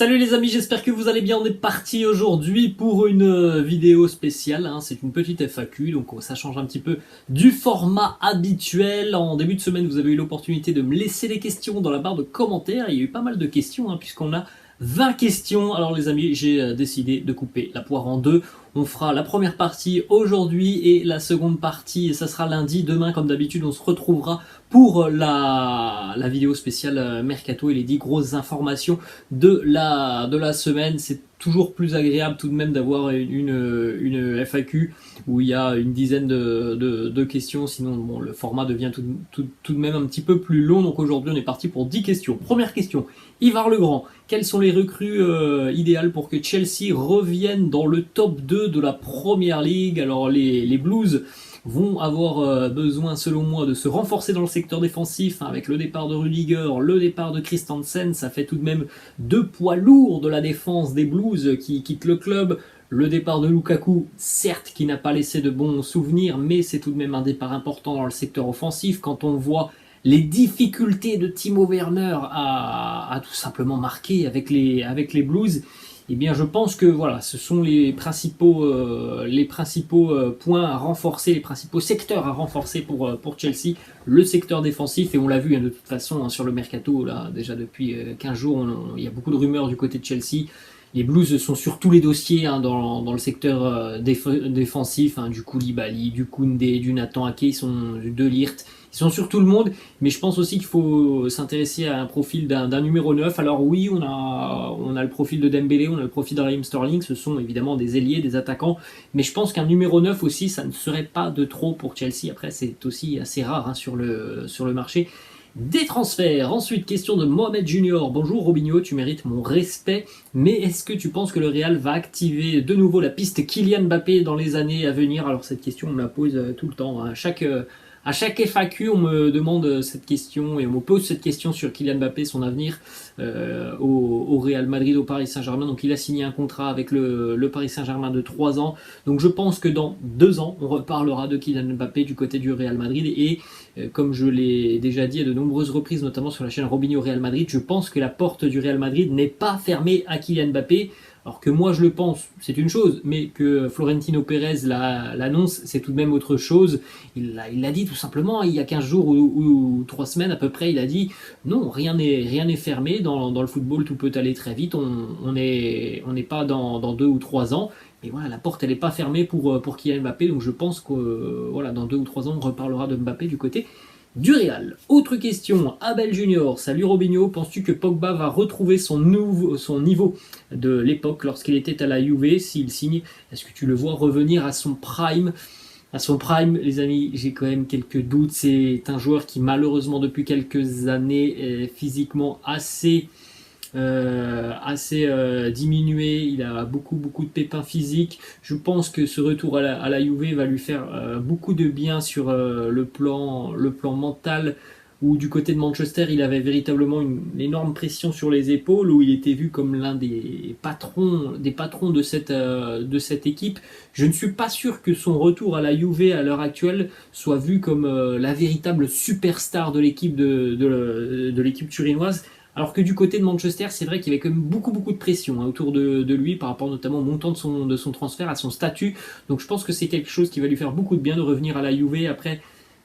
Salut les amis, j'espère que vous allez bien. On est parti aujourd'hui pour une vidéo spéciale, hein. C'est une petite FAQ, donc ça change un petit peu du format habituel. En début de semaine, vous avez eu l'opportunité de me laisser des questions dans la barre de commentaires. Il y a eu pas mal de questions, hein, puisqu'on a 20 questions. Alors les amis, j'ai décidé de couper la poire en deux. On fera la première partie aujourd'hui et la seconde partie, ça sera lundi. Demain, comme d'habitude, on se retrouvera pour la vidéo spéciale Mercato et les 10 grosses informations de la semaine. C'est toujours plus agréable tout de même d'avoir une FAQ où il y a une dizaine de questions, sinon bon, le format devient tout de même un petit peu plus long. Donc aujourd'hui on est parti pour 10 questions. Première question, Ivar Legrand, quelles sont les recrues idéales pour que Chelsea revienne dans le top 2 de la Premier League? Alors les Blues vont avoir besoin, selon moi, de se renforcer dans le secteur défensif, hein, avec le départ de Rudiger, le départ de Christensen. Ça fait tout de même deux poids lourds de la défense des Blues qui quittent le club. Le départ de Lukaku, certes, qui n'a pas laissé de bons souvenirs, mais c'est tout de même un départ important dans le secteur offensif. Quand on voit les difficultés de Timo Werner à tout simplement marquer avec les Blues, eh bien, je pense que voilà, ce sont les principaux points à renforcer, les principaux secteurs à renforcer pour Chelsea. Le secteur défensif, et on l'a vu, hein, de toute façon, hein, sur le mercato, là, déjà depuis 15 jours, il y a beaucoup de rumeurs du côté de Chelsea. Les Blues sont sur tous les dossiers, hein, dans le secteur défensif, hein, du Koulibaly, du Koundé, du Nathan Ake, de Ligt. Ils sont sur tout le monde, mais je pense aussi qu'il faut s'intéresser à un profil d'un numéro 9. Alors oui, on a le profil de Dembélé, on a le profil de Raheem Sterling, ce sont évidemment des ailiers, des attaquants, mais je pense qu'un numéro 9 aussi, ça ne serait pas de trop pour Chelsea. Après, c'est aussi assez rare, hein, sur le marché. Des transferts. Ensuite, question de Mohamed Junior. Bonjour Robinho, tu mérites mon respect, mais est-ce que tu penses que le Real va activer de nouveau la piste Kylian Mbappé dans les années à venir? Alors cette question, on me la pose tout le temps, hein. À chaque FAQ, on me demande cette question et on me pose cette question sur Kylian Mbappé, son avenir au Real Madrid, au Paris Saint-Germain. Donc il a signé un contrat avec le Paris Saint-Germain de 3 ans. Donc je pense que dans 2 ans, on reparlera de Kylian Mbappé du côté du Real Madrid. Et comme je l'ai déjà dit à de nombreuses reprises, notamment sur la chaîne Robinho Real Madrid, je pense que la porte du Real Madrid n'est pas fermée à Kylian Mbappé. Alors que moi je le pense, c'est une chose, mais que Florentino Pérez l'annonce, c'est tout de même autre chose. Il l'a dit tout simplement, il y a 15 jours ou 3 semaines à peu près, il a dit non, rien n'est fermé, dans le football tout peut aller très vite, on n'est pas dans 2 ou 3 ans. Et voilà, la porte elle n'est pas fermée pour Kylian Mbappé, donc je pense que voilà, dans 2 ou 3 ans on reparlera de Mbappé du côté du Real. Autre question, Abel Junior. Salut Robinho, penses-tu que Pogba va retrouver son niveau de l'époque lorsqu'il était à la Juve s'il signe? Est-ce que tu le vois revenir à son prime? À son prime, les amis, j'ai quand même quelques doutes. C'est un joueur qui malheureusement depuis quelques années est physiquement assez diminué, il a beaucoup de pépins physiques. Je pense que ce retour à la Juve va lui faire beaucoup de bien sur le plan mental, où du côté de Manchester il avait véritablement une énorme pression sur les épaules, où il était vu comme l'un des patrons de cette équipe. Je ne suis pas sûr que son retour à la Juve à l'heure actuelle soit vu comme la véritable superstar de l'équipe de l'équipe turinoise. Alors que du côté de Manchester, c'est vrai qu'il y avait quand même beaucoup de pression, hein, autour de lui, par rapport notamment au montant de son transfert, à son statut. Donc je pense que c'est quelque chose qui va lui faire beaucoup de bien de revenir à la Juve après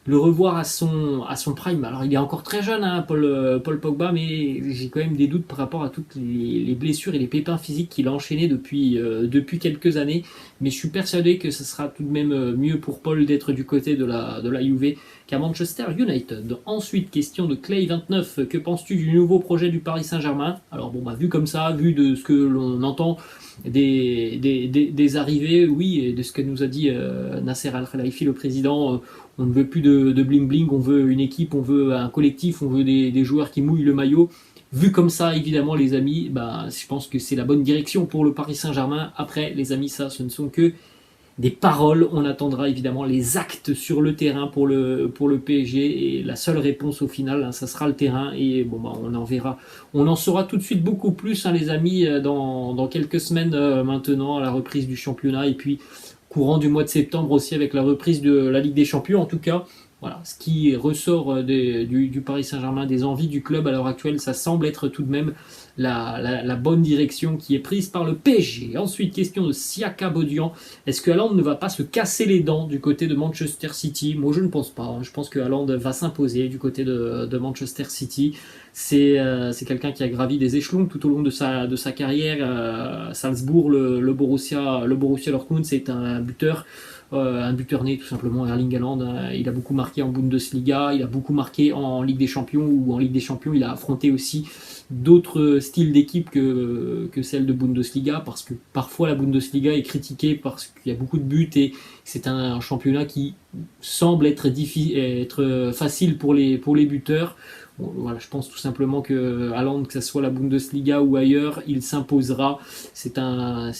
le revoir à son prime. Alors il est encore très jeune, hein, Paul Pogba, mais j'ai quand même des doutes par rapport à toutes les blessures et les pépins physiques qu'il a enchaînés depuis quelques années. Mais je suis persuadé que ce sera tout de même mieux pour Paul d'être du côté de la Juve qu'à Manchester United. Ensuite, question de Clay29. Que penses-tu du nouveau projet du Paris Saint-Germain? Alors bon, vu comme ça, vu de ce que l'on entend des arrivées, oui, et de ce que nous a dit Nasser Al-Khelaifi, le président, on ne veut plus de bling-bling, on veut une équipe, on veut un collectif, on veut des joueurs qui mouillent le maillot. Vu comme ça, évidemment, les amis, je pense que c'est la bonne direction pour le Paris Saint-Germain. Après, les amis, ça, ce ne sont que des paroles. On attendra évidemment les actes sur le terrain pour le PSG, et la seule réponse au final, hein, ça sera le terrain. Et bon, on en verra. On en saura tout de suite beaucoup plus, hein, les amis, dans quelques semaines maintenant, à la reprise du championnat, et puis courant du mois de septembre aussi avec la reprise de la Ligue des Champions. En tout cas, Voilà, ce qui ressort du Paris Saint-Germain, des envies du club à l'heure actuelle, ça semble être tout de même la bonne direction qui est prise par le PSG. Ensuite, question de Siaka Bodian. Est-ce que Haaland ne va pas se casser les dents du côté de Manchester City? Moi, je ne pense pas. Je pense que Haaland va s'imposer du côté de Manchester City. C'est quelqu'un qui a gravi des échelons tout au long de sa carrière. Salzbourg, le Borussia Dortmund, c'est un buteur né tout simplement, Erling Haaland. Il a beaucoup marqué en Bundesliga, il a beaucoup marqué en Ligue des Champions, ou en Ligue des Champions il a affronté aussi d'autres styles d'équipe que celle de Bundesliga, parce que parfois la Bundesliga est critiquée parce qu'il y a beaucoup de buts et c'est un championnat qui semble être facile pour les buteurs. Bon, voilà, je pense tout simplement que Haaland, que ce soit la Bundesliga ou ailleurs, il s'imposera. C'est un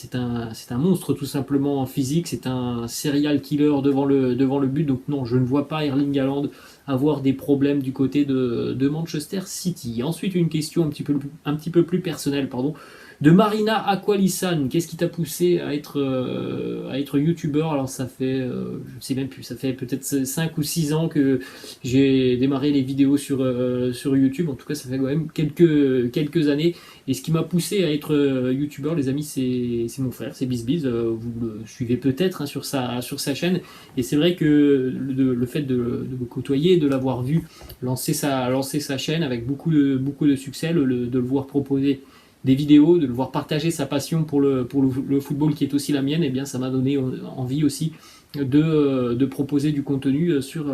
monstre tout simplement en physique, c'est un serial killer devant le but. Donc non, je ne vois pas Erling Haaland avoir des problèmes du côté de Manchester City. Ensuite, une question un petit peu plus personnelle, pardon. De Marina Aqualisan, qu'est-ce qui t'a poussé à être youtubeur? Alors ça fait, je ne sais même plus, ça fait peut-être 5 ou 6 ans que j'ai démarré les vidéos sur YouTube. En tout cas, ça fait quand même quelques années. Et ce qui m'a poussé à être youtubeur, les amis, c'est mon frère, c'est BizBiz. Vous le suivez peut-être hein, sur sa chaîne. Et c'est vrai que le fait de me côtoyer, de l'avoir vu lancer sa chaîne avec beaucoup de succès, de le voir proposer des vidéos, de le voir partager sa passion pour le football qui est aussi la mienne, et bien ça m'a donné envie aussi de proposer du contenu sur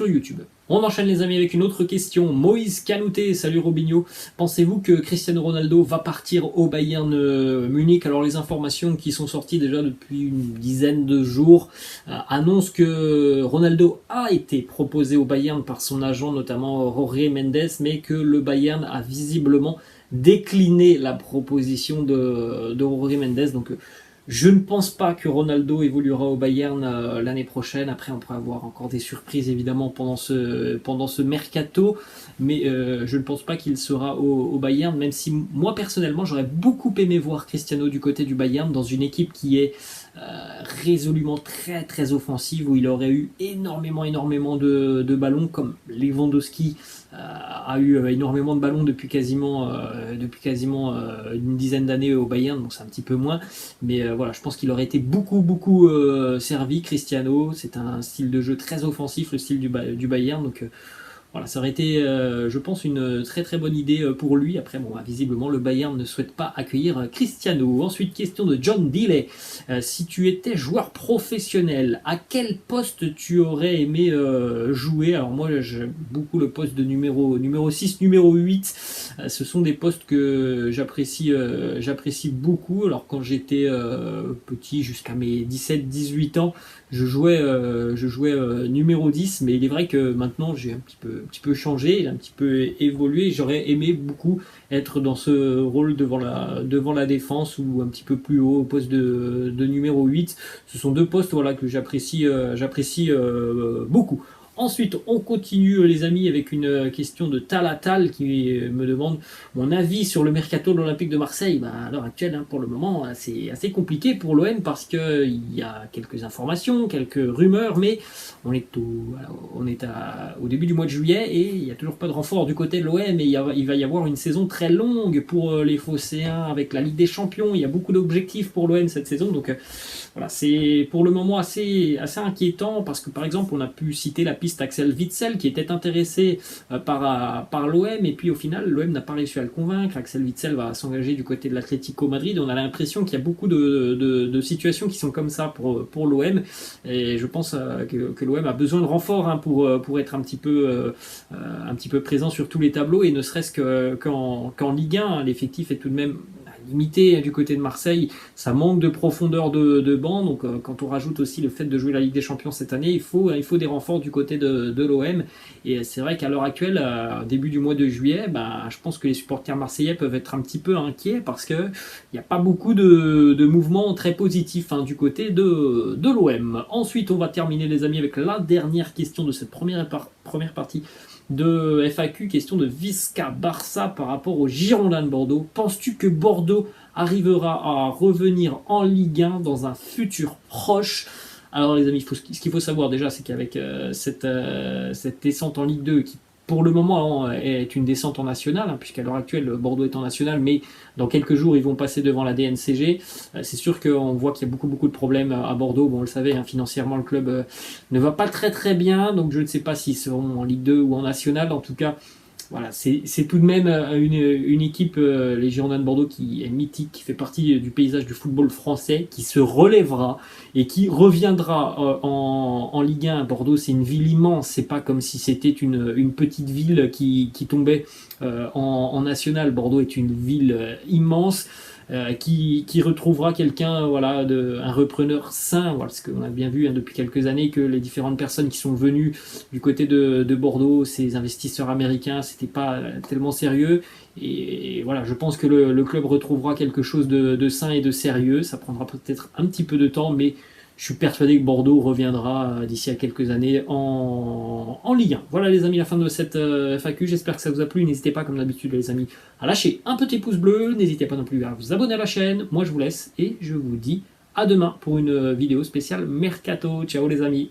YouTube. On enchaîne les amis avec une autre question. Moïse Canouté, salut Robinho. Pensez-vous que Cristiano Ronaldo va partir au Bayern Munich? Alors les informations qui sont sorties déjà depuis une dizaine de jours annoncent que Ronaldo a été proposé au Bayern par son agent, notamment Jorge Mendes, mais que le Bayern a visiblement décliné la proposition de Jorge Mendes. Donc je ne pense pas que Ronaldo évoluera au Bayern l'année prochaine. Après, on pourrait avoir encore des surprises évidemment pendant ce mercato, mais je ne pense pas qu'il sera au Bayern, même si moi personnellement j'aurais beaucoup aimé voir Cristiano du côté du Bayern dans une équipe qui est résolument très très offensive, où il aurait eu énormément de ballons, comme Lewandowski a eu énormément de ballons depuis quasiment une dizaine d'années au Bayern, donc c'est un petit peu moins, mais voilà, je pense qu'il aurait été beaucoup servi. Cristiano, c'est un style de jeu très offensif, le style du Bayern, donc voilà, ça aurait été, je pense, une très très bonne idée pour lui. Après, bon, visiblement, le Bayern ne souhaite pas accueillir Cristiano. Ensuite, question de John Dealey. Si tu étais joueur professionnel, à quel poste tu aurais aimé jouer? Alors moi, j'aime beaucoup le poste de numéro 6, numéro 8. Ce sont des postes que j'apprécie beaucoup. Alors quand j'étais petit, jusqu'à mes 17-18 ans, je jouais numéro 10, mais il est vrai que maintenant j'ai un petit peu changé, un petit peu évolué. J'aurais aimé beaucoup être dans ce rôle devant la défense, ou un petit peu plus haut au poste de numéro 8. Ce sont deux postes voilà, que j'apprécie beaucoup. Ensuite, on continue les amis avec une question de Talatal qui me demande mon avis sur le mercato de l'Olympique de Marseille. À l'heure actuelle, hein, pour le moment, c'est assez compliqué pour l'OM parce qu'il y a quelques informations, quelques rumeurs, mais on est au début du mois de juillet et il n'y a toujours pas de renfort du côté de l'OM, et il va y avoir une saison très longue pour les Phocéens avec la Ligue des Champions. Il y a beaucoup d'objectifs pour l'OM cette saison, donc voilà, c'est pour le moment assez inquiétant, parce que par exemple on a pu citer la piste Axel Witsel qui était intéressé par l'OM, et puis au final l'OM n'a pas réussi à le convaincre. Axel Witsel va s'engager du côté de l'Atlético Madrid. On a l'impression qu'il y a beaucoup de situations qui sont comme ça pour l'OM, et je pense que l'OM a besoin de renfort hein, pour être un petit peu présent sur tous les tableaux, et ne serait-ce qu'en Ligue 1, l'effectif est tout de même limité du côté de Marseille. Ça manque de profondeur de banc, donc quand on rajoute aussi le fait de jouer la Ligue des Champions cette année, il faut des renforts du côté de l'OM, et c'est vrai qu'à l'heure actuelle, début du mois de juillet, je pense que les supporters marseillais peuvent être un petit peu inquiets, parce qu'il n'y a pas beaucoup de mouvements très positifs hein, du côté de l'OM. Ensuite, on va terminer les amis avec la dernière question de cette première partie de FAQ, question de Visca Barça par rapport aux Girondins de Bordeaux. Penses-tu que Bordeaux arrivera à revenir en Ligue 1 dans un futur proche? Alors les amis, ce qu'il faut savoir déjà, c'est qu'avec cette descente en Ligue 2, qui pour le moment est une descente en nationale, hein, puisqu'à l'heure actuelle Bordeaux est en nationale, mais dans quelques jours ils vont passer devant la DNCG. C'est sûr qu'on voit qu'il y a beaucoup de problèmes à Bordeaux. Bon, on le savait, hein, financièrement le club ne va pas très bien, donc je ne sais pas s'ils seront en Ligue 2 ou en nationale. En tout cas, voilà, c'est tout de même une équipe, les Girondins de Bordeaux, qui est mythique, qui fait partie du paysage du football français, qui se relèvera et qui reviendra en Ligue 1. Bordeaux, c'est une ville immense, c'est pas comme si c'était une petite ville qui tombait en national. Bordeaux est une ville immense. Qui retrouvera quelqu'un, voilà, un repreneur sain, voilà, parce qu'on a bien vu, hein, depuis quelques années, que les différentes personnes qui sont venues du côté de Bordeaux, ces investisseurs américains, c'était pas tellement sérieux. Et voilà, je pense que le club retrouvera quelque chose de sain et de sérieux. Ça prendra peut-être un petit peu de temps, mais je suis persuadé que Bordeaux reviendra d'ici à quelques années en Ligue 1. Voilà les amis, la fin de cette FAQ. J'espère que ça vous a plu. N'hésitez pas, comme d'habitude les amis, à lâcher un petit pouce bleu. N'hésitez pas non plus à vous abonner à la chaîne. Moi je vous laisse et je vous dis à demain pour une vidéo spéciale Mercato. Ciao les amis.